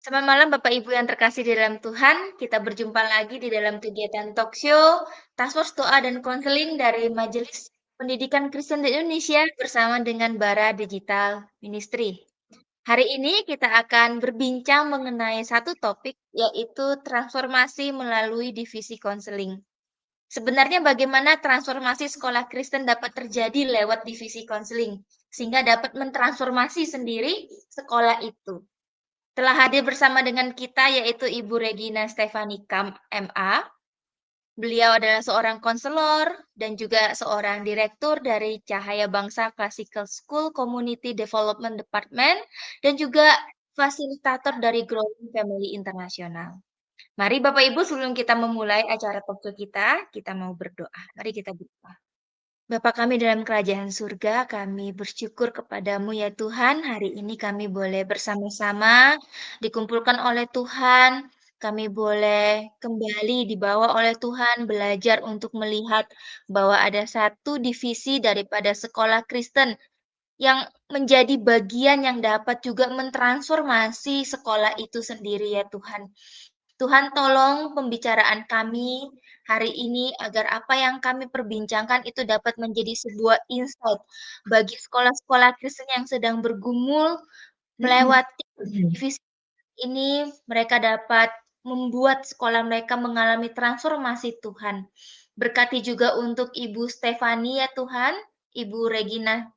Selamat malam Bapak Ibu yang terkasih di dalam Tuhan. Kita berjumpa lagi di dalam kegiatan talk show, Task Force Doa dan Konseling dari Majelis Pendidikan Kristen di Indonesia bersama dengan Bara Digital Ministry. Hari ini kita akan berbincang mengenai satu topik yaitu transformasi melalui divisi konseling. Sebenarnya bagaimana transformasi sekolah Kristen dapat terjadi lewat divisi konseling sehingga dapat mentransformasi sendiri sekolah itu. Telah hadir bersama dengan kita yaitu Ibu Regina Stefani Kam, MA. Beliau adalah seorang konselor dan juga seorang direktur dari Cahaya Bangsa Classical School Community Development Department dan juga fasilitator dari Growing Family International. Mari Bapak Ibu sebelum kita memulai acara talkshow kita mau berdoa. Mari kita berdoa. Bapa kami dalam kerajaan surga, kami bersyukur kepadamu ya Tuhan, hari ini kami boleh bersama-sama dikumpulkan oleh Tuhan, kami boleh kembali dibawa oleh Tuhan belajar untuk melihat bahwa ada satu divisi daripada sekolah Kristen yang menjadi bagian yang dapat juga mentransformasi sekolah itu sendiri ya Tuhan. Tuhan tolong pembicaraan kami hari ini agar apa yang kami perbincangkan itu dapat menjadi sebuah insight bagi sekolah-sekolah Kristen yang sedang bergumul melewati divisi ini, mereka dapat membuat sekolah mereka mengalami transformasi Tuhan. Berkati juga untuk Ibu Stefani ya Tuhan, Ibu Regina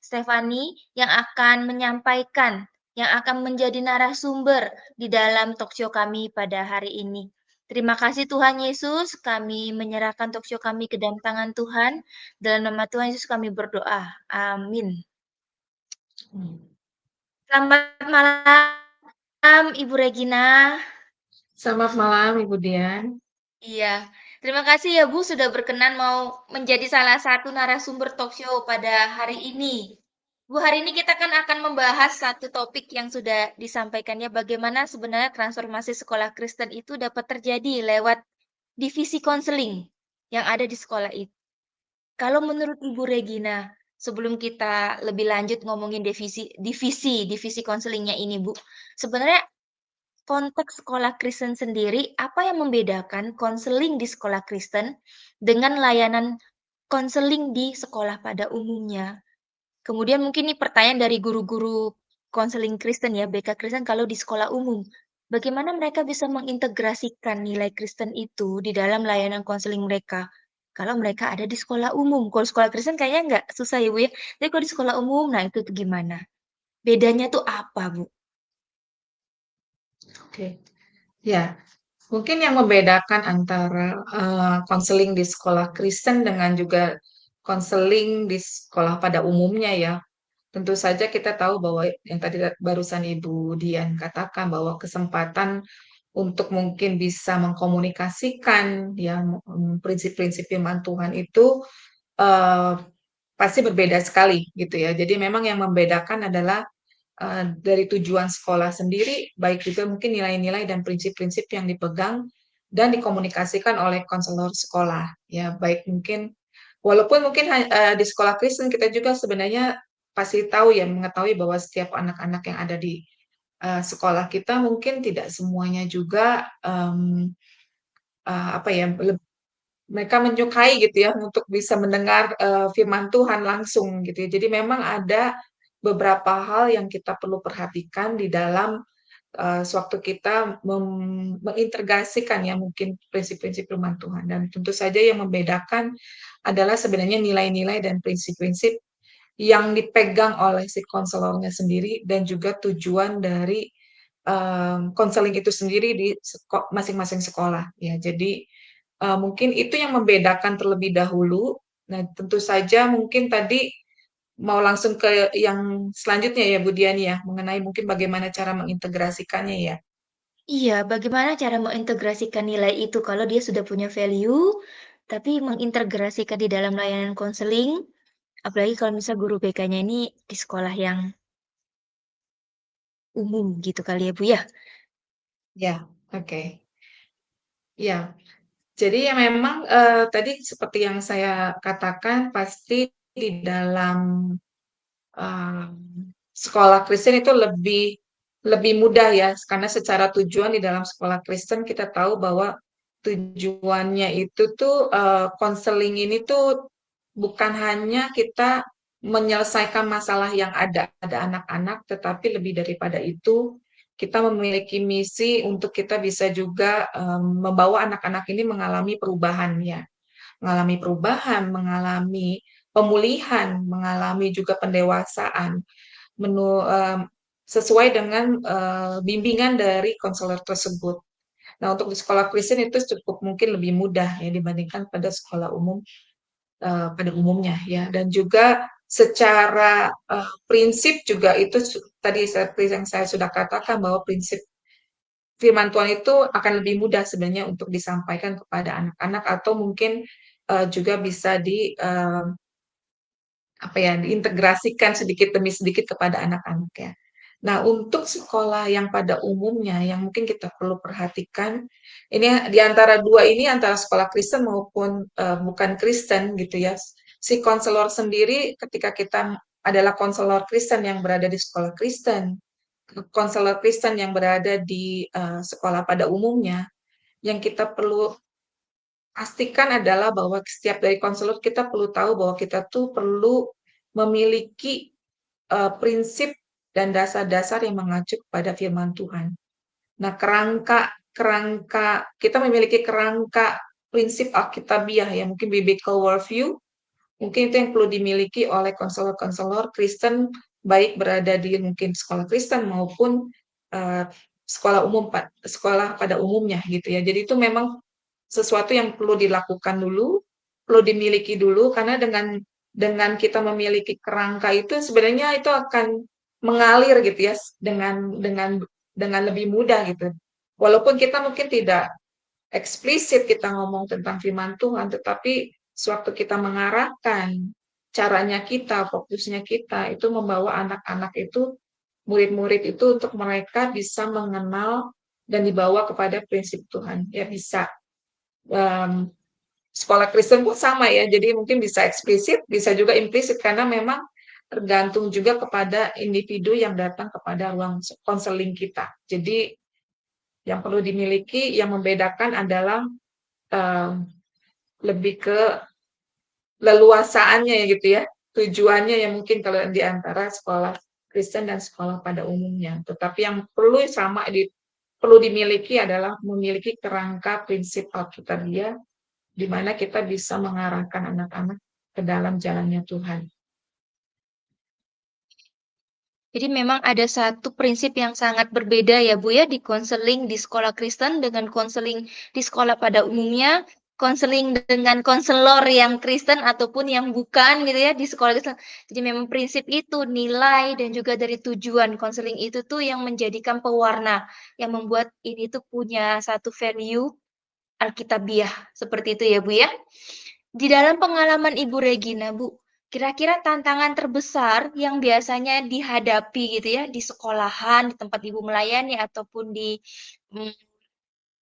Stefani yang akan menyampaikan, yang akan menjadi narasumber di dalam talkshow kami pada hari ini. Terima kasih Tuhan Yesus, kami menyerahkan talkshow kami ke dalam tangan Tuhan. Dalam nama Tuhan Yesus kami berdoa. Amin. Selamat malam Ibu Regina. Selamat malam, Ibu Dian. Iya, terima kasih ya Bu sudah berkenan mau menjadi salah satu narasumber talk show pada hari ini. Bu, hari ini kita kan akan membahas satu topik yang sudah disampaikannya bagaimana sebenarnya transformasi sekolah Kristen itu dapat terjadi lewat divisi konseling yang ada di sekolah itu. Kalau menurut Ibu Regina, sebelum kita lebih lanjut ngomongin divisi konselingnya ini, Bu, sebenarnya konteks sekolah Kristen sendiri, apa yang membedakan konseling di sekolah Kristen dengan layanan konseling di sekolah pada umumnya? Kemudian mungkin ini pertanyaan dari guru-guru konseling Kristen ya, BK Kristen kalau di sekolah umum. Bagaimana mereka bisa mengintegrasikan nilai Kristen itu di dalam layanan konseling mereka? Kalau mereka ada di sekolah umum. Kalau sekolah Kristen kayaknya nggak susah ya Bu ya. Tapi kalau di sekolah umum, nah itu tuh gimana? Bedanya tuh apa Bu? Oke, ya. Mungkin yang membedakan antara konseling di sekolah Kristen dengan juga konseling di sekolah pada umumnya ya. Tentu saja kita tahu bahwa yang tadi barusan Ibu Dian katakan bahwa kesempatan untuk mungkin bisa mengkomunikasikan ya prinsip-prinsip firman Tuhan itu eh, pasti berbeda sekali gitu ya. Jadi memang yang membedakan adalah dari tujuan sekolah sendiri, baik juga mungkin nilai-nilai dan prinsip-prinsip yang dipegang dan dikomunikasikan oleh konselor sekolah. Ya, baik mungkin, walaupun mungkin di sekolah Kristen kita juga sebenarnya pasti tahu ya, mengetahui bahwa setiap anak-anak yang ada di sekolah kita mungkin tidak semuanya juga apa ya, mereka menyukai gitu ya untuk bisa mendengar firman Tuhan langsung gitu ya. Jadi memang ada beberapa hal yang kita perlu perhatikan di dalam sewaktu kita mengintegrasikan ya mungkin prinsip-prinsip firman Tuhan. Dan tentu saja yang membedakan adalah sebenarnya nilai-nilai dan prinsip-prinsip yang dipegang oleh si konselornya sendiri dan juga tujuan dari konseling itu sendiri di masing-masing sekolah ya. Jadi mungkin itu yang membedakan terlebih dahulu. Nah, tentu saja mungkin tadi mau langsung ke yang selanjutnya ya Bu Dian ya, mengenai mungkin bagaimana cara mengintegrasikannya ya. Iya, bagaimana cara mengintegrasikan nilai itu kalau dia sudah punya value, tapi mengintegrasikan di dalam layanan konseling, apalagi kalau misal guru BK-nya ini di sekolah yang umum gitu kali ya Bu ya? Ya, oke. Ya, jadi ya memang tadi seperti yang saya katakan pasti di dalam sekolah Kristen itu lebih lebih mudah ya, karena secara tujuan di dalam sekolah Kristen kita tahu bahwa tujuannya itu tuh konseling ini tuh bukan hanya kita menyelesaikan masalah yang ada anak-anak, tetapi lebih daripada itu kita memiliki misi untuk kita bisa juga membawa anak-anak ini mengalami perubahan ya, mengalami pemulihan, mengalami juga pendewasaan sesuai dengan bimbingan dari konselor tersebut. Nah, untuk di sekolah Kristen itu cukup mungkin lebih mudah ya dibandingkan pada sekolah umum pada umumnya ya. Dan juga secara prinsip juga itu tadi seperti yang saya sudah katakan bahwa prinsip firman Tuhan itu akan lebih mudah sebenarnya untuk disampaikan kepada anak-anak atau mungkin juga bisa apa ya, diintegrasikan sedikit demi sedikit kepada anak-anak ya. Nah, untuk sekolah yang pada umumnya yang mungkin kita perlu perhatikan, ini di antara dua ini antara sekolah Kristen maupun bukan Kristen gitu ya. Si konselor sendiri ketika kita adalah konselor Kristen yang berada di sekolah Kristen, konselor Kristen yang berada di sekolah pada umumnya, yang kita perlu pastikan adalah bahwa setiap dari konselor kita perlu tahu bahwa kita tuh perlu memiliki prinsip dan dasar-dasar yang mengacu kepada firman Tuhan. Nah, kerangka kerangka kita memiliki kerangka prinsip Alkitabiah ya, mungkin biblical worldview, mungkin itu yang perlu dimiliki oleh konselor-konselor Kristen baik berada di mungkin sekolah Kristen maupun uh, sekolah pada umumnya gitu ya. Jadi itu memang sesuatu yang perlu dilakukan dulu, perlu dimiliki dulu karena dengan kita memiliki kerangka itu sebenarnya itu akan mengalir gitu ya dengan lebih mudah gitu. Walaupun kita mungkin tidak eksplisit kita ngomong tentang firman Tuhan, tetapi sewaktu kita mengarahkan caranya kita, fokusnya kita itu membawa anak-anak itu murid-murid itu untuk mereka bisa mengenal dan dibawa kepada prinsip Tuhan. Ya bisa um, sekolah Kristen pun sama ya, jadi mungkin bisa eksplisit, bisa juga implisit karena memang tergantung juga kepada individu yang datang kepada ruang konseling kita. Jadi yang perlu dimiliki, yang membedakan adalah um, lebih ke leluasaannya ya gitu ya, tujuannya yang mungkin kalau di antara sekolah Kristen dan sekolah pada umumnya. Tetapi yang perlu dimiliki adalah memiliki kerangka prinsip Alkitabiah di mana kita bisa mengarahkan anak-anak ke dalam jalannya Tuhan. Jadi memang ada satu prinsip yang sangat berbeda ya Bu ya di konseling di sekolah Kristen dengan konseling di sekolah pada umumnya, konseling dengan konselor yang Kristen ataupun yang bukan gitu ya di sekolah Kristen. Jadi memang prinsip itu, nilai dan juga dari tujuan konseling itu tuh yang menjadikan pewarna, yang membuat ini tuh punya satu value Alkitabiah, seperti itu ya Bu ya. Di dalam pengalaman Ibu Regina Bu, kira-kira tantangan terbesar yang biasanya dihadapi gitu ya, di sekolahan, di tempat Ibu melayani ataupun mmm,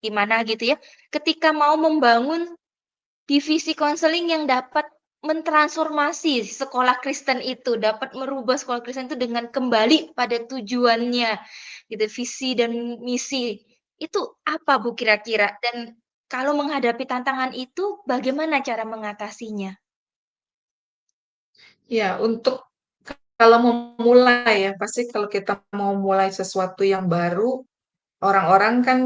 di mana gitu ya, ketika mau membangun divisi konseling yang dapat mentransformasi sekolah Kristen itu, dapat merubah sekolah Kristen itu dengan kembali pada tujuannya gitu, visi dan misi. Itu apa Bu kira-kira? Dan kalau menghadapi tantangan itu bagaimana cara mengatasinya? Ya, untuk kalau mau mulai ya, pasti kalau kita mau mulai sesuatu yang baru, orang-orang kan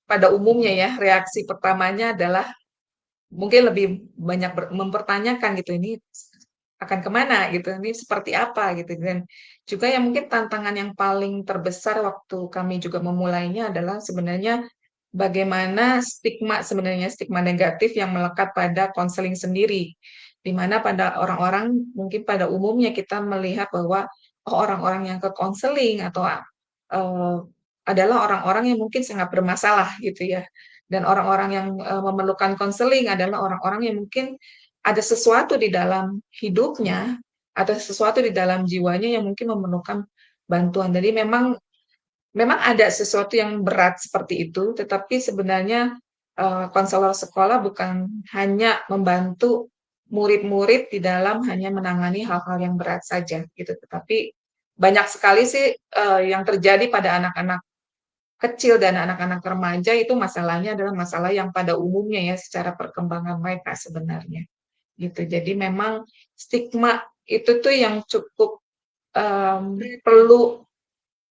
pada umumnya ya, reaksi pertamanya adalah mungkin lebih banyak mempertanyakan gitu, ini akan kemana gitu, ini seperti apa gitu. Dan juga yang mungkin tantangan yang paling terbesar waktu kami juga memulainya adalah sebenarnya bagaimana sebenarnya stigma negatif yang melekat pada konseling sendiri. Di mana pada orang-orang, mungkin pada umumnya kita melihat bahwa oh, orang-orang yang ke konseling atau adalah orang-orang yang mungkin sangat bermasalah gitu ya. Dan orang-orang yang memerlukan konseling adalah orang-orang yang mungkin ada sesuatu di dalam hidupnya atau sesuatu di dalam jiwanya yang mungkin memerlukan bantuan. Jadi memang ada sesuatu yang berat seperti itu, tetapi sebenarnya konselor sekolah bukan hanya membantu murid-murid di dalam hanya menangani hal-hal yang berat saja gitu, tetapi banyak sekali sih yang terjadi pada anak-anak kecil dan anak-anak remaja itu masalahnya adalah masalah yang pada umumnya ya secara perkembangan mereka sebenarnya gitu. Jadi memang stigma itu tuh yang cukup perlu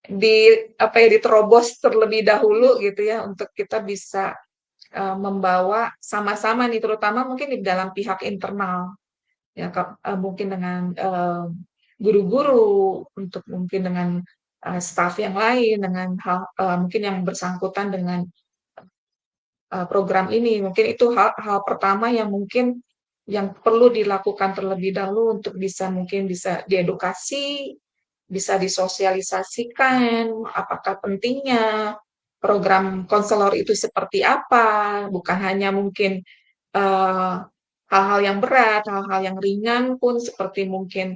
di apa ya diterobos terlebih dahulu gitu ya untuk kita bisa membawa sama-sama nih terutama mungkin di dalam pihak internal ya mungkin dengan guru-guru untuk mungkin dengan staf yang lain dengan hal mungkin yang bersangkutan dengan program ini. Mungkin itu hal pertama yang mungkin yang perlu dilakukan terlebih dahulu untuk bisa mungkin bisa diedukasi, bisa disosialisasikan, apakah pentingnya program konselor itu seperti apa, bukan hanya mungkin eh, hal-hal yang berat, hal-hal yang ringan pun seperti mungkin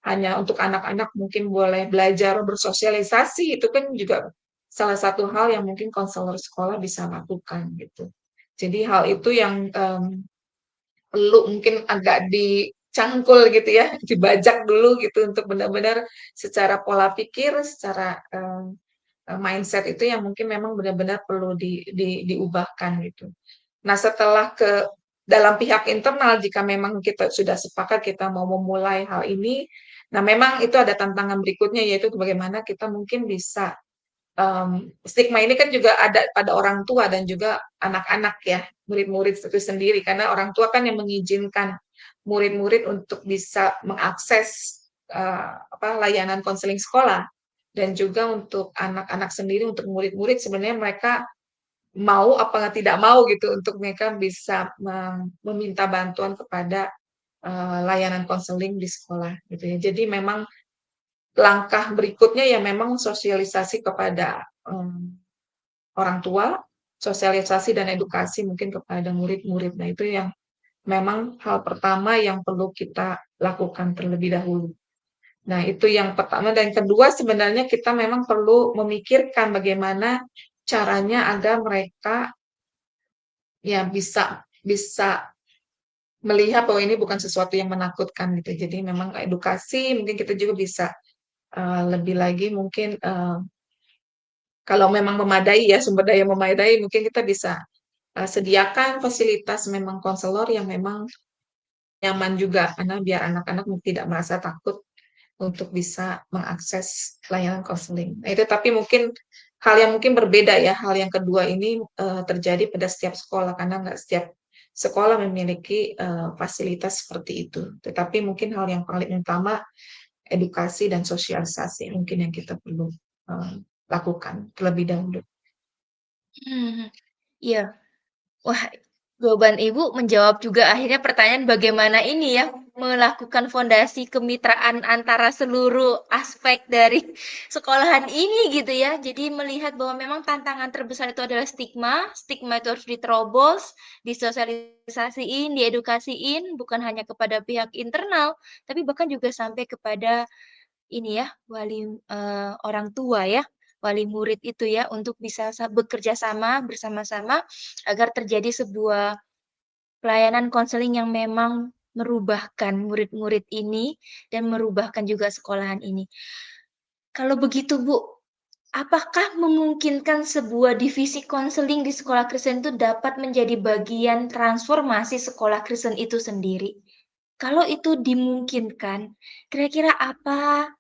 hanya untuk anak-anak mungkin boleh belajar bersosialisasi, itu kan juga salah satu hal yang mungkin konselor sekolah bisa lakukan gitu. Jadi hal itu yang perlu mungkin agak dicangkul gitu ya, dibajak dulu gitu untuk benar-benar secara pola pikir, secara mindset itu yang mungkin memang benar-benar perlu diubahkan gitu. Nah, setelah ke dalam pihak internal, jika memang kita sudah sepakat kita mau memulai hal ini, nah memang itu ada tantangan berikutnya, yaitu bagaimana kita mungkin bisa stigma ini kan juga ada pada orang tua dan juga anak-anak ya, murid-murid itu sendiri, karena orang tua kan yang mengizinkan murid-murid untuk bisa mengakses layanan konseling sekolah dan juga untuk anak-anak sendiri, untuk murid-murid sebenarnya mereka mau apa tidak mau gitu untuk mereka bisa meminta bantuan kepada layanan konseling di sekolah gitu ya. Jadi memang langkah berikutnya ya memang sosialisasi kepada orang tua, sosialisasi dan edukasi mungkin kepada murid-murid. Nah, itu yang memang hal pertama yang perlu kita lakukan terlebih dahulu. Nah, itu yang pertama dan kedua sebenarnya kita memang perlu memikirkan bagaimana caranya agar mereka ya bisa bisa melihat bahwa ini bukan sesuatu yang menakutkan gitu. Jadi memang edukasi mungkin kita juga bisa lebih lagi mungkin kalau memang memadai ya sumber daya memadai mungkin kita bisa sediakan fasilitas memang konselor yang memang nyaman juga karena biar anak-anak tidak merasa takut untuk bisa mengakses layanan konseling. Nah, itu tapi mungkin hal yang mungkin berbeda ya. Hal yang kedua ini terjadi pada setiap sekolah karena nggak setiap sekolah memiliki fasilitas seperti itu. Tetapi mungkin hal yang paling utama edukasi dan sosialisasi mungkin yang kita perlu lakukan terlebih dahulu. Mhm. Iya. Wah, jawaban Ibu menjawab juga akhirnya pertanyaan bagaimana ini ya, melakukan fondasi kemitraan antara seluruh aspek dari sekolahan ini gitu ya. Jadi melihat bahwa memang tantangan terbesar itu adalah stigma, stigma itu harus diterobos, disosialisasiin, diedukasiin, bukan hanya kepada pihak internal, tapi bahkan juga sampai kepada ini ya, orang tua ya, wali murid itu ya, untuk bisa bekerja sama, bersama-sama, agar terjadi sebuah pelayanan konseling yang memang merubahkan murid-murid ini dan merubahkan juga sekolahan ini. Kalau begitu Bu, apakah memungkinkan sebuah divisi konseling di sekolah Kristen itu dapat menjadi bagian transformasi sekolah Kristen itu sendiri? Kalau itu dimungkinkan, kira-kira apa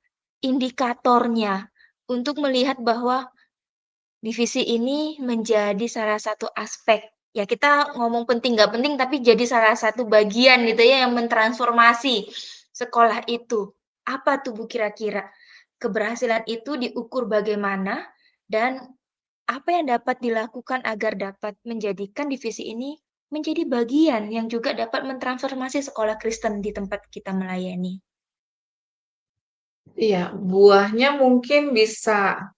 indikatornya untuk melihat bahwa divisi ini menjadi salah satu aspek, ya kita ngomong penting nggak penting, tapi jadi salah satu bagian gitu ya yang mentransformasi sekolah itu. Apa tuh Bu kira-kira? Keberhasilan itu diukur bagaimana dan apa yang dapat dilakukan agar dapat menjadikan divisi ini menjadi bagian yang juga dapat mentransformasi sekolah Kristen di tempat kita melayani? Iya, buahnya mungkin bisa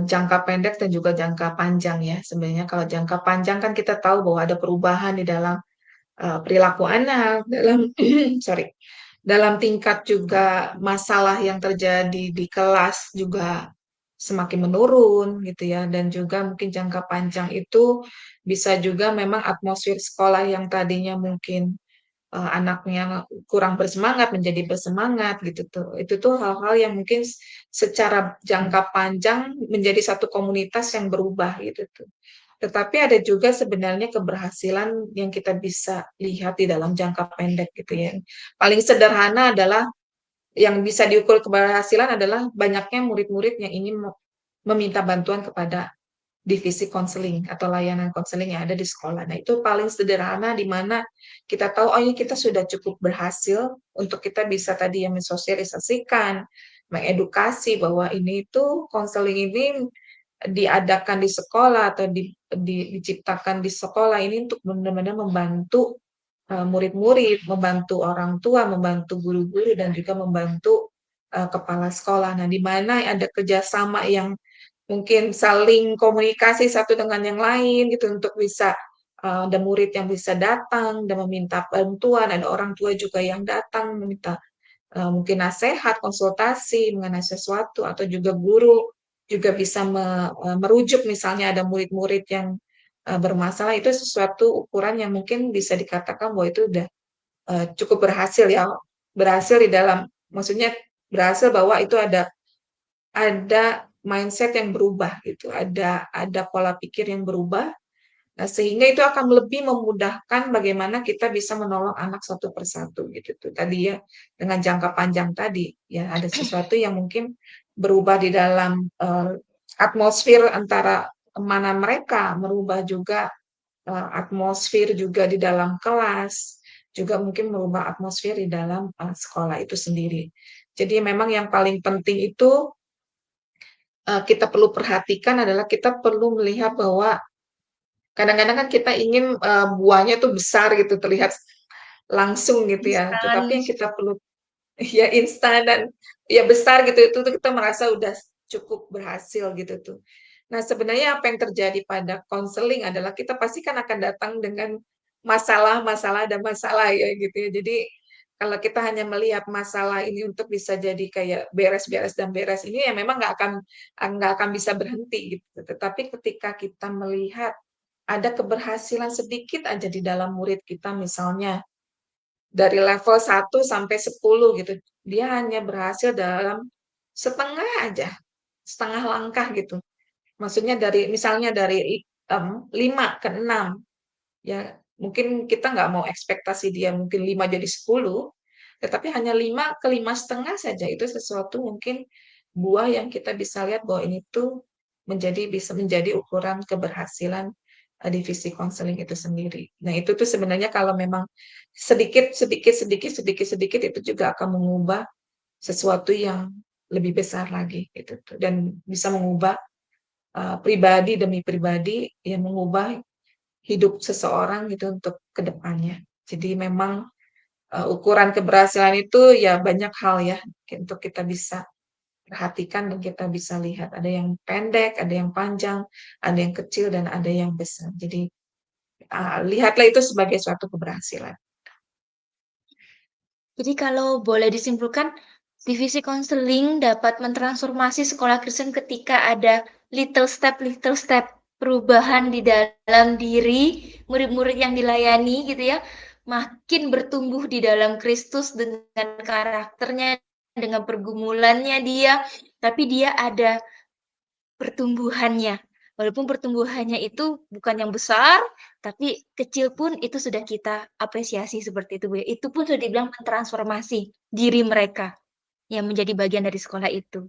jangka pendek dan juga jangka panjang ya. Sebenarnya kalau jangka panjang kan kita tahu bahwa ada perubahan di dalam perilaku anak, dalam sorry, dalam tingkat juga masalah yang terjadi di kelas juga semakin menurun gitu ya. Dan juga mungkin jangka panjang itu bisa juga memang atmosfer sekolah yang tadinya mungkin anaknya kurang bersemangat menjadi bersemangat gitu tuh. Itu tuh hal-hal yang mungkin secara jangka panjang menjadi satu komunitas yang berubah gitu tuh. Tetapi ada juga sebenarnya keberhasilan yang kita bisa lihat di dalam jangka pendek gitu ya. Paling sederhana adalah yang bisa diukur keberhasilan adalah banyaknya murid-murid yang ingin meminta bantuan kepada divisi konseling atau layanan konseling yang ada di sekolah. Nah, itu paling sederhana di mana kita tahu, oh ini kita sudah cukup berhasil untuk kita bisa tadi yang mensosialisasikan, mengedukasi bahwa ini itu konseling ini diadakan di sekolah atau diciptakan di sekolah ini untuk benar-benar membantu murid-murid, membantu orang tua, membantu guru-guru, dan juga membantu kepala sekolah. Nah, di mana ada kerjasama yang mungkin saling komunikasi satu dengan yang lain gitu untuk bisa ada murid yang bisa datang dan meminta bantuan, ada orang tua juga yang datang meminta mungkin nasihat, konsultasi mengenai sesuatu, atau juga guru juga bisa merujuk misalnya ada murid-murid yang bermasalah, itu sesuatu ukuran yang mungkin bisa dikatakan bahwa itu udah cukup berhasil ya, berhasil di dalam, maksudnya berhasil bahwa itu ada mindset yang berubah gitu, ada pola pikir yang berubah. Nah, sehingga itu akan lebih memudahkan bagaimana kita bisa menolong anak satu persatu gitu tuh. Tadi ya, dengan jangka panjang tadi ya ada sesuatu yang mungkin berubah di dalam atmosfer antara mana mereka, merubah juga atmosfer juga di dalam kelas, juga mungkin merubah atmosfer di dalam sekolah itu sendiri. Jadi memang yang paling penting itu kita perlu perhatikan adalah kita perlu melihat bahwa kadang-kadang kan kita ingin buahnya tuh besar gitu, terlihat langsung gitu ya. Instan. Tetapi yang kita perlu ya instan dan ya besar gitu, itu tuh kita merasa udah cukup berhasil gitu tuh. Nah, sebenarnya apa yang terjadi pada konseling adalah kita pasti kan akan datang dengan masalah-masalah dan masalah ya gitu ya. Jadi kalau kita hanya melihat masalah ini untuk bisa jadi kayak beres-beres dan beres ini ya memang nggak akan bisa berhenti gitu. Tetapi ketika kita melihat ada keberhasilan sedikit aja di dalam murid kita misalnya dari level 1 sampai 10 gitu. Dia hanya berhasil dalam setengah aja, setengah langkah gitu. Maksudnya dari misalnya dari 5 ke 6, ya mungkin kita nggak mau ekspektasi dia mungkin 5 jadi 10, tetapi hanya 5 ke 5,5 saja itu sesuatu mungkin buah yang kita bisa lihat bahwa ini tuh bisa menjadi ukuran keberhasilan divisi konseling itu sendiri. Nah, itu tuh sebenarnya kalau memang sedikit sedikit sedikit sedikit sedikit itu juga akan mengubah sesuatu yang lebih besar lagi gitu tuh, dan bisa mengubah pribadi demi pribadi yang mengubah hidup seseorang gitu untuk kedepannya. Jadi memang ukuran keberhasilan itu ya banyak hal ya untuk kita bisa perhatikan dan kita bisa lihat. Ada yang pendek, ada yang panjang, ada yang kecil, dan ada yang besar. Jadi lihatlah itu sebagai suatu keberhasilan. Jadi kalau boleh disimpulkan, divisi konseling dapat mentransformasi sekolah Kristen ketika ada little step perubahan di dalam diri murid-murid yang dilayani gitu ya, makin bertumbuh di dalam Kristus dengan karakternya, dengan pergumulannya dia, tapi dia ada pertumbuhannya. Walaupun pertumbuhannya itu bukan yang besar, tapi kecil pun itu sudah kita apresiasi seperti itu, Bu, ya. Itu pun sudah dibilang mentransformasi diri mereka yang menjadi bagian dari sekolah itu.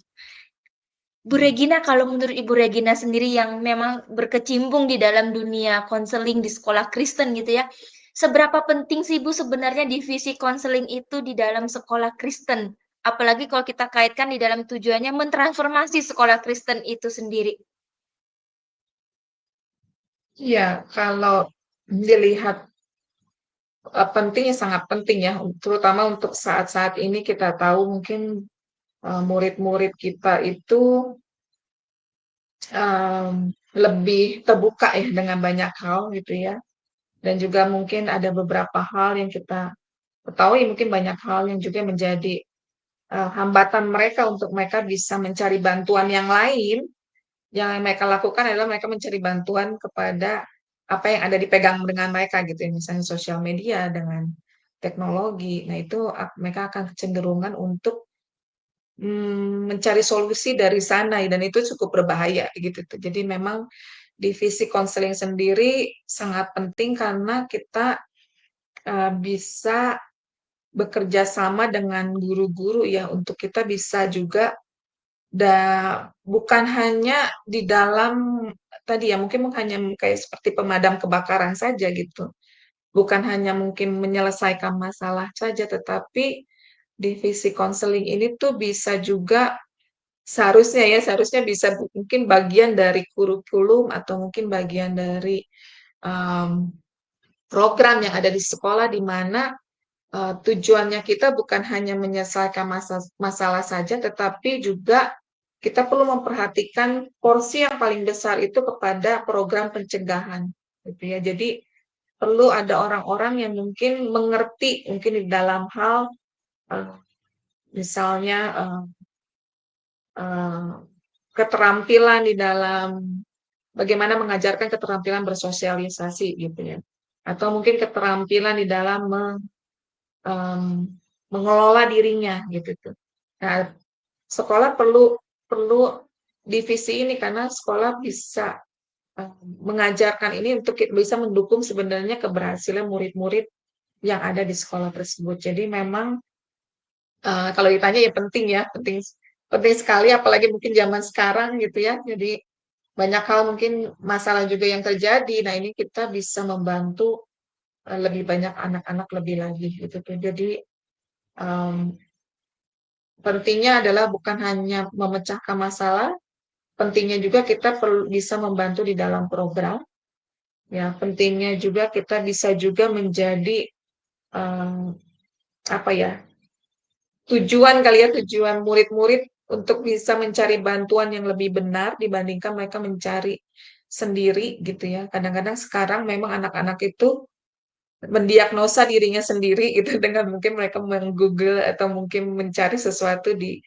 Bu Regina, kalau menurut Ibu Regina sendiri yang memang berkecimpung di dalam dunia konseling di sekolah Kristen gitu ya, seberapa penting sih Bu sebenarnya divisi konseling itu di dalam sekolah Kristen? Apalagi kalau kita kaitkan di dalam tujuannya mentransformasi sekolah Kristen itu sendiri. Iya, kalau dilihat pentingnya sangat penting ya, terutama untuk saat-saat ini kita tahu mungkin murid-murid kita itu lebih terbuka ya dengan banyak hal gitu ya. Dan juga mungkin ada beberapa hal yang kita ketahui, mungkin banyak hal yang juga menjadi hambatan mereka untuk mereka bisa mencari bantuan yang lain. Yang mereka lakukan adalah mereka mencari bantuan kepada apa yang ada dipegang dengan mereka gitu ya, misalnya sosial media dengan teknologi. Nah, itu mereka akan kecenderungan untuk mencari solusi dari sana dan itu cukup berbahaya gitu tuh. Jadi memang divisi konseling sendiri sangat penting karena kita bisa bekerja sama dengan guru-guru ya untuk kita bisa juga bukan hanya di dalam tadi ya mungkin hanya kayak seperti pemadam kebakaran saja gitu. Bukan hanya mungkin menyelesaikan masalah saja, tetapi divisi konseling ini tuh bisa juga seharusnya bisa mungkin bagian dari kurikulum atau mungkin bagian dari um, program yang ada di sekolah di mana tujuannya kita bukan hanya menyelesaikan masalah saja, tetapi juga kita perlu memperhatikan porsi yang paling besar itu kepada program pencegahan, gitu ya. Jadi perlu ada orang-orang yang mungkin mengerti mungkin di dalam hal uh, misalnya uh, keterampilan di dalam bagaimana mengajarkan keterampilan bersosialisasi gitu ya, atau mungkin keterampilan di dalam um, mengelola dirinya gitu tuh. Nah, sekolah perlu perlu divisi ini karena sekolah bisa mengajarkan ini untuk bisa mendukung sebenarnya keberhasilan murid-murid yang ada di sekolah tersebut. Jadi memang kalau ditanya ya penting ya, penting penting sekali apalagi mungkin zaman sekarang gitu ya. Jadi banyak hal mungkin masalah juga yang terjadi. Nah, ini kita bisa membantu lebih banyak anak-anak lebih lagi gitu tuh. Jadi um, pentingnya adalah bukan hanya memecahkan masalah, pentingnya juga kita perlu bisa membantu di dalam program. Ya, pentingnya juga kita bisa juga menjadi um, apa ya tujuan kali ya tujuan murid-murid untuk bisa mencari bantuan yang lebih benar dibandingkan mereka mencari sendiri gitu ya. Kadang-kadang sekarang memang anak-anak itu mendiagnosa dirinya sendiri gitu dengan mungkin mereka meng-Google atau mungkin mencari sesuatu di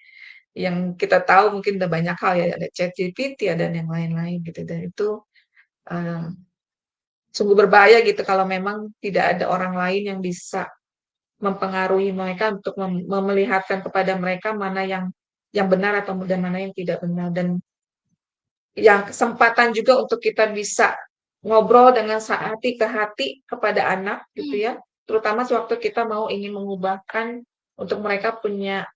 yang kita tahu mungkin ada banyak hal ya ada ChatGPT ada dan yang lain-lain gitu dan itu uh, sungguh berbahaya gitu kalau memang tidak ada orang lain yang bisa mempengaruhi mereka untuk memelihatkan kepada mereka mana yang benar atau dan mana yang tidak benar dan yang kesempatan juga untuk kita bisa ngobrol dengan hati ke hati kepada anak gitu Hmm. ya terutama sewaktu kita mau ingin mengubahkan untuk mereka punya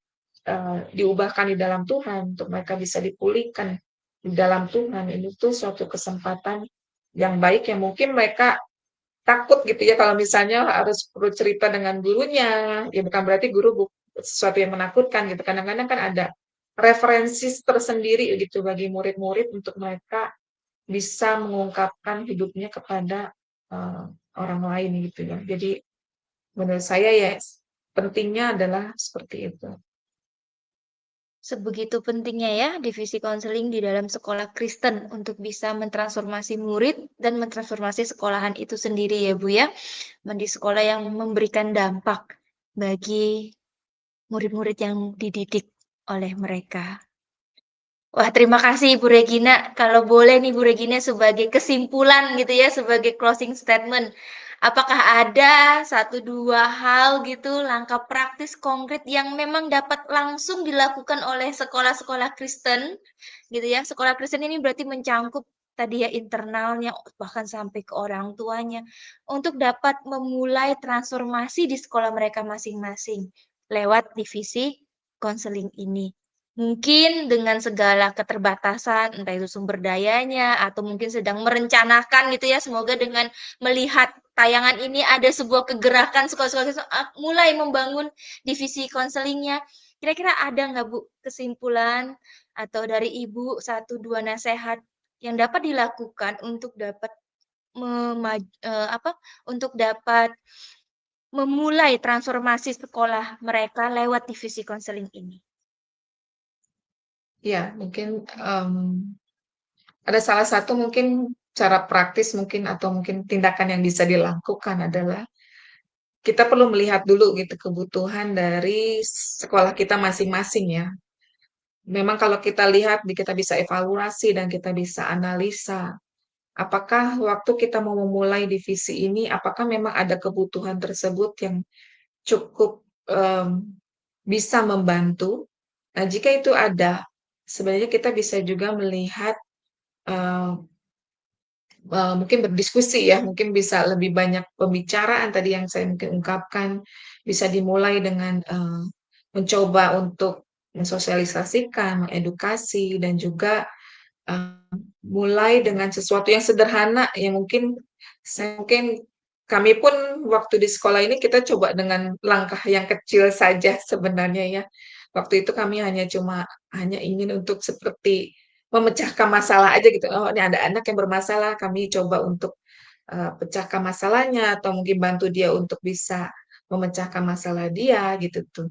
diubahkan di dalam Tuhan untuk mereka bisa dipulihkan di dalam Tuhan ini tuh suatu kesempatan yang baik yang mungkin mereka takut gitu ya kalau misalnya harus perlu cerita dengan gurunya ya bukan berarti guru sesuatu yang menakutkan gitu kadang-kadang kan ada referensi tersendiri gitu bagi murid-murid untuk mereka bisa mengungkapkan hidupnya kepada uh, orang lain gitu ya jadi menurut saya ya pentingnya adalah seperti itu. Sebegitu pentingnya ya divisi konseling di dalam sekolah Kristen untuk bisa mentransformasi murid dan mentransformasi sekolahan itu sendiri ya Bu ya. Di sekolah yang memberikan dampak bagi murid-murid yang dididik oleh mereka. Wah, terima kasih Ibu Regina. Kalau boleh nih Bu Regina sebagai kesimpulan gitu ya, sebagai closing statement. Apakah ada satu 2 hal gitu, langkah praktis konkret yang memang dapat langsung dilakukan oleh sekolah-sekolah Kristen gitu ya. Sekolah Kristen ini berarti mencangkup tadi ya internalnya, bahkan sampai ke orang tuanya, untuk dapat memulai transformasi di sekolah mereka masing-masing lewat divisi konseling ini. Mungkin dengan segala keterbatasan, entah itu sumber dayanya atau mungkin sedang merencanakan gitu ya, semoga dengan melihat tayangan ini ada sebuah kegerakan sekolah-sekolah mulai membangun divisi konselingnya. Kira-kira ada nggak Bu kesimpulan atau dari Ibu satu 2 nasehat yang dapat dilakukan untuk dapat apa, untuk dapat memulai transformasi sekolah mereka lewat divisi konseling ini? Ya mungkin ada salah satu mungkin cara praktis mungkin atau mungkin tindakan yang bisa dilakukan adalah kita perlu melihat dulu gitu kebutuhan dari sekolah kita masing-masing ya. Memang kalau kita lihat, kita bisa evaluasi dan kita bisa analisa. Apakah waktu kita mau memulai divisi ini, apakah memang ada kebutuhan tersebut yang cukup bisa membantu. Nah, jika itu ada, sebenarnya kita bisa juga melihat eh, mungkin berdiskusi ya, mungkin bisa lebih banyak pembicaraan tadi yang saya mungkin ungkapkan, bisa dimulai dengan mencoba untuk mensosialisasikan, mengedukasi, dan juga mulai dengan sesuatu yang sederhana yang mungkin kami pun waktu di sekolah ini kita coba dengan langkah yang kecil saja sebenarnya ya. Waktu itu kami hanya ingin untuk seperti memecahkan masalah aja gitu. Oh, ini ada anak yang bermasalah, kami coba untuk pecahkan masalahnya atau mungkin bantu dia untuk bisa memecahkan masalah dia gitu tuh.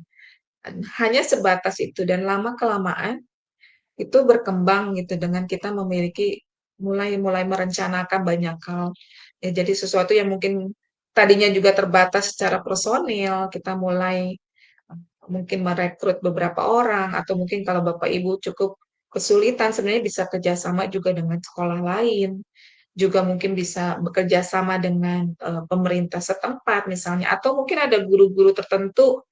Hanya sebatas itu dan lama kelamaan itu berkembang gitu dengan kita memiliki mulai mulai merencanakan banyak hal. Ya, jadi sesuatu yang mungkin tadinya juga terbatas secara personil, kita mulai mungkin merekrut beberapa orang atau mungkin kalau Bapak Ibu cukup kesulitan sebenarnya bisa kerjasama juga dengan sekolah lain, juga mungkin bisa bekerja sama dengan pemerintah setempat misalnya, atau mungkin ada guru-guru tertentu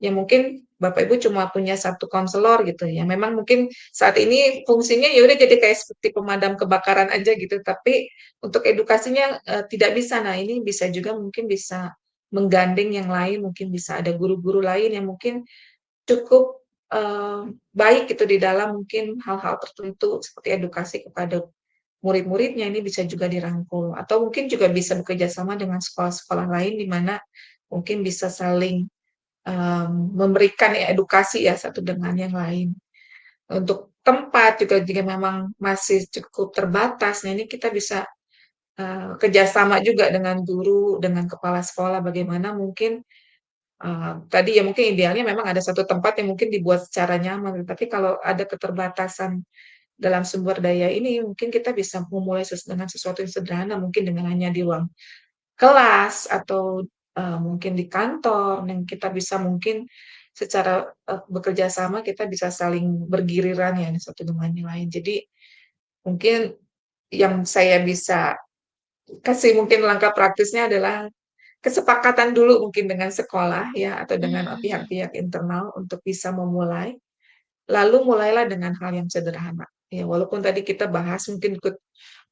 yang mungkin Bapak Ibu cuma punya satu konselor gitu ya. Memang mungkin saat ini fungsinya ya udah jadi kayak seperti pemadam kebakaran aja gitu, tapi untuk edukasinya tidak bisa. Nah, ini bisa juga mungkin bisa menggandeng yang lain, mungkin bisa ada guru-guru lain yang mungkin cukup baik gitu di dalam mungkin hal-hal tertentu seperti edukasi kepada murid-muridnya ini bisa juga dirangkul atau mungkin juga bisa bekerja sama dengan sekolah-sekolah lain di mana mungkin bisa saling memberikan ya edukasi ya satu dengan yang lain. Untuk tempat juga jika memang masih cukup terbatas, nah ini kita bisa kerjasama juga dengan guru, dengan kepala sekolah, bagaimana mungkin tadi ya mungkin idealnya memang ada satu tempat yang mungkin dibuat secara nyaman, tapi kalau ada keterbatasan dalam sumber daya ini, mungkin kita bisa memulai dengan sesuatu yang sederhana, mungkin dengan hanya di ruang kelas atau mungkin di kantor, yang kita bisa mungkin secara bekerja sama kita bisa saling bergiliran ya satu dengan yang lain. Jadi mungkin yang saya bisa kasih mungkin langkah praktisnya adalah kesepakatan dulu mungkin dengan sekolah ya atau dengan Mmm, pihak-pihak internal untuk bisa memulai, lalu mulailah dengan hal yang sederhana. Ya walaupun tadi kita bahas mungkin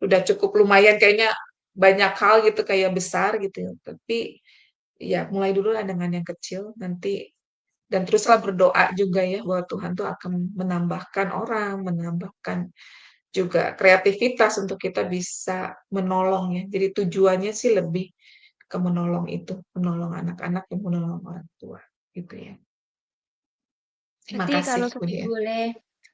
udah cukup lumayan kayaknya banyak hal gitu kayak besar gitu ya, tapi ya mulai dulu lah dengan yang kecil nanti dan teruslah berdoa juga ya bahwa Tuhan tuh akan menambahkan orang, menambahkan juga kreativitas untuk kita bisa menolong ya. Jadi tujuannya sih lebih ke menolong itu, menolong anak-anak dan menolong orang tua gitu ya. Terima berarti kasih kalau Bu saya Dia. boleh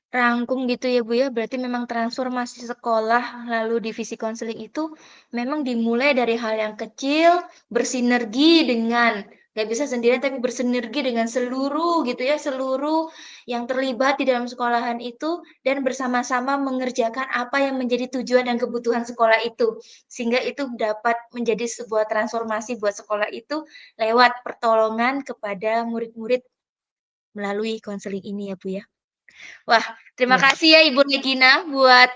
rangkum gitu ya, Bu, ya, berarti memang transformasi sekolah lalu divisi konseling itu memang dimulai dari hal yang kecil, bersinergi dengan nggak bisa sendirian tapi bersinergi dengan seluruh gitu ya, seluruh yang terlibat di dalam sekolahan itu dan bersama-sama mengerjakan apa yang menjadi tujuan dan kebutuhan sekolah itu. Sehingga itu dapat menjadi sebuah transformasi buat sekolah itu lewat pertolongan kepada murid-murid melalui konseling ini ya, Bu, ya. Wah, terima Ya, kasih ya Ibu Regina buat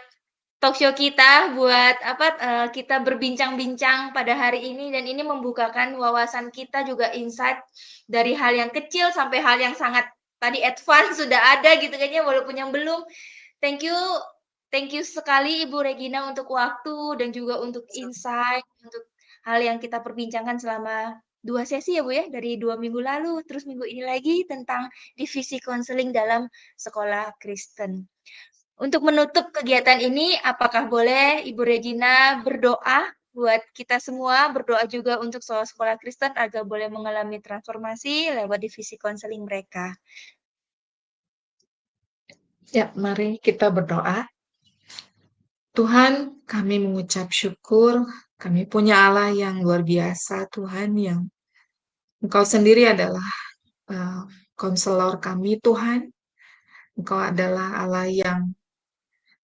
talk show kita, buat apa, kita berbincang-bincang pada hari ini dan ini membukakan wawasan kita juga insight dari hal yang kecil sampai hal yang sangat tadi advance sudah ada gitu kan ya, walaupun yang belum. Thank you thank you sekali Ibu Regina untuk waktu dan juga untuk insight, untuk hal yang kita perbincangkan selama 2 sesi ya Bu ya, dari 2 minggu lalu, terus minggu ini lagi tentang divisi konseling dalam sekolah Kristen. Untuk menutup kegiatan ini, apakah boleh Ibu Regina berdoa buat kita semua, berdoa juga untuk sekolah-sekolah Kristen agar boleh mengalami transformasi lewat divisi konseling mereka. ya, mari kita berdoa. Tuhan, kami mengucap syukur, kami punya Allah yang luar biasa, Tuhan, yang Engkau sendiri adalah eh, konselor kami, Tuhan. Engkau adalah Allah yang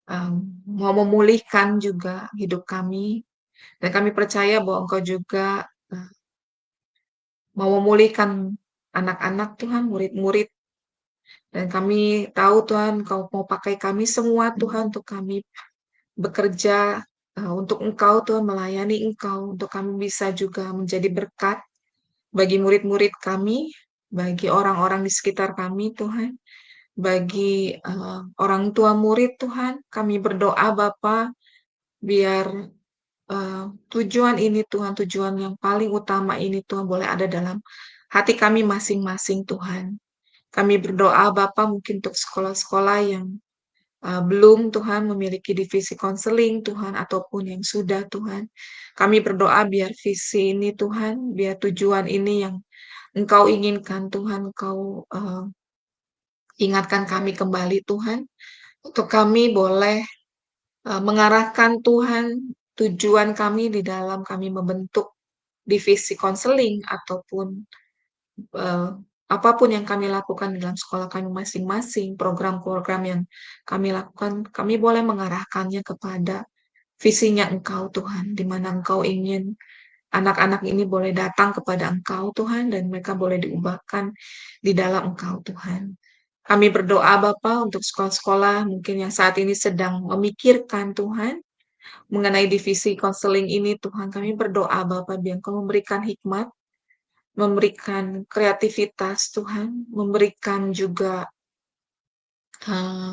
em, mau memulihkan juga hidup kami, dan kami percaya bahwa Engkau juga eh, mau memulihkan anak-anak, Tuhan, murid-murid, dan kami tahu, Tuhan, Engkau mau pakai kami semua, Tuhan, untuk kami bekerja untuk Engkau, Tuhan, melayani Engkau, untuk kami bisa juga menjadi berkat bagi murid-murid kami, bagi orang-orang di sekitar kami, Tuhan, bagi, orang tua murid, Tuhan. Kami berdoa Bapa, biar, tujuan ini Tuhan, tujuan yang paling utama ini Tuhan boleh ada dalam hati kami masing-masing, Tuhan. Kami berdoa Bapa mungkin untuk sekolah-sekolah yang belum Tuhan memiliki divisi konseling Tuhan, ataupun yang sudah Tuhan. Kami berdoa biar visi ini Tuhan, biar tujuan ini yang Engkau inginkan Tuhan, Engkau ingatkan kami kembali Tuhan, untuk kami boleh mengarahkan Tuhan tujuan kami di dalam kami membentuk divisi konseling ataupun Eee, apapun yang kami lakukan dalam sekolah kami masing-masing, program-program yang kami lakukan, kami boleh mengarahkannya kepada visinya Engkau Tuhan, di mana Engkau ingin anak-anak ini boleh datang kepada Engkau Tuhan, dan mereka boleh diubahkan di dalam Engkau Tuhan. Kami berdoa Bapa untuk sekolah-sekolah mungkin yang saat ini sedang memikirkan Tuhan, mengenai divisi konseling ini Tuhan, kami berdoa Bapa biar Engkau memberikan hikmat, memberikan kreativitas Tuhan, memberikan juga, eee,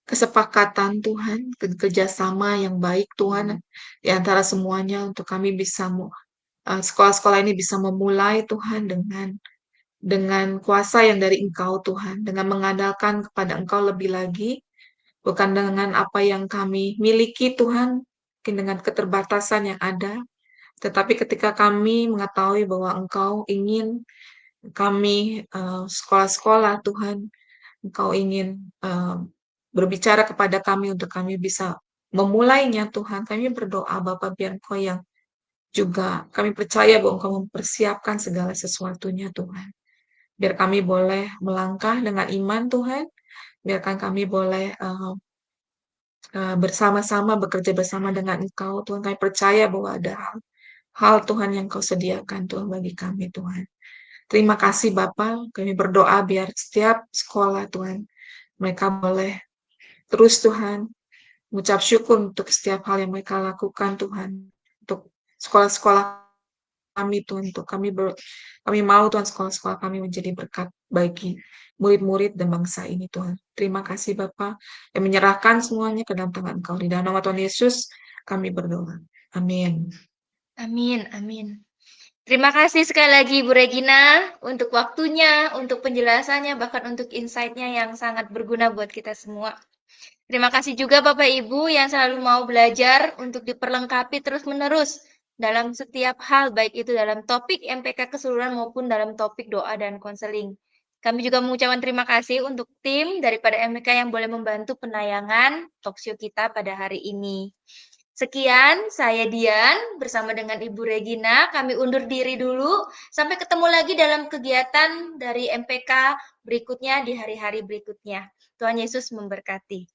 kesepakatan Tuhan, kerjasama yang baik Tuhan, di antara semuanya untuk kami bisa sekolah-sekolah ini bisa memulai Tuhan dengan kuasa yang dari Engkau Tuhan, dengan mengandalkan kepada Engkau lebih lagi, bukan dengan apa yang kami miliki Tuhan, mungkin dengan keterbatasan yang ada, tetapi ketika kami mengetahui bahwa Engkau ingin kami, sekolah-sekolah Tuhan, Engkau ingin, berbicara kepada kami untuk kami bisa memulainya Tuhan. Kami berdoa Bapa biar Engkau yang juga kami percaya bahwa Engkau mempersiapkan segala sesuatunya Tuhan. Biar kami boleh melangkah dengan iman Tuhan, biarkan kami boleh, bersama-sama bekerja bersama dengan Engkau Tuhan. Kami percaya bahwa ada hal Tuhan yang Kau sediakan Tuhan bagi kami Tuhan. Terima kasih Bapa, kami berdoa biar setiap sekolah Tuhan, mereka boleh terus Tuhan, mengucap syukur untuk setiap hal yang mereka lakukan Tuhan, untuk sekolah-sekolah kami Tuhan, untuk kami mau Tuhan sekolah-sekolah kami menjadi berkat bagi murid-murid dan bangsa ini Tuhan. Terima kasih Bapa, yang menyerahkan semuanya ke dalam tangan Engkau. Di dalam nama Tuhan Yesus kami berdoa. Amin. Amin, amin. Terima kasih sekali lagi Ibu Regina untuk waktunya, untuk penjelasannya, bahkan untuk insight-nya yang sangat berguna buat kita semua. Terima kasih juga Bapak Ibu yang selalu mau belajar untuk diperlengkapi terus-menerus dalam setiap hal, baik itu dalam topik MPK keseluruhan maupun dalam topik doa dan konseling. Kami juga mengucapkan terima kasih untuk tim daripada MPK yang boleh membantu penayangan talkshow kita pada hari ini. Sekian, saya Dian bersama dengan Ibu Regina. Kami undur diri dulu. Sampai ketemu lagi dalam kegiatan dari MPK berikutnya di hari-hari berikutnya. Tuhan Yesus memberkati.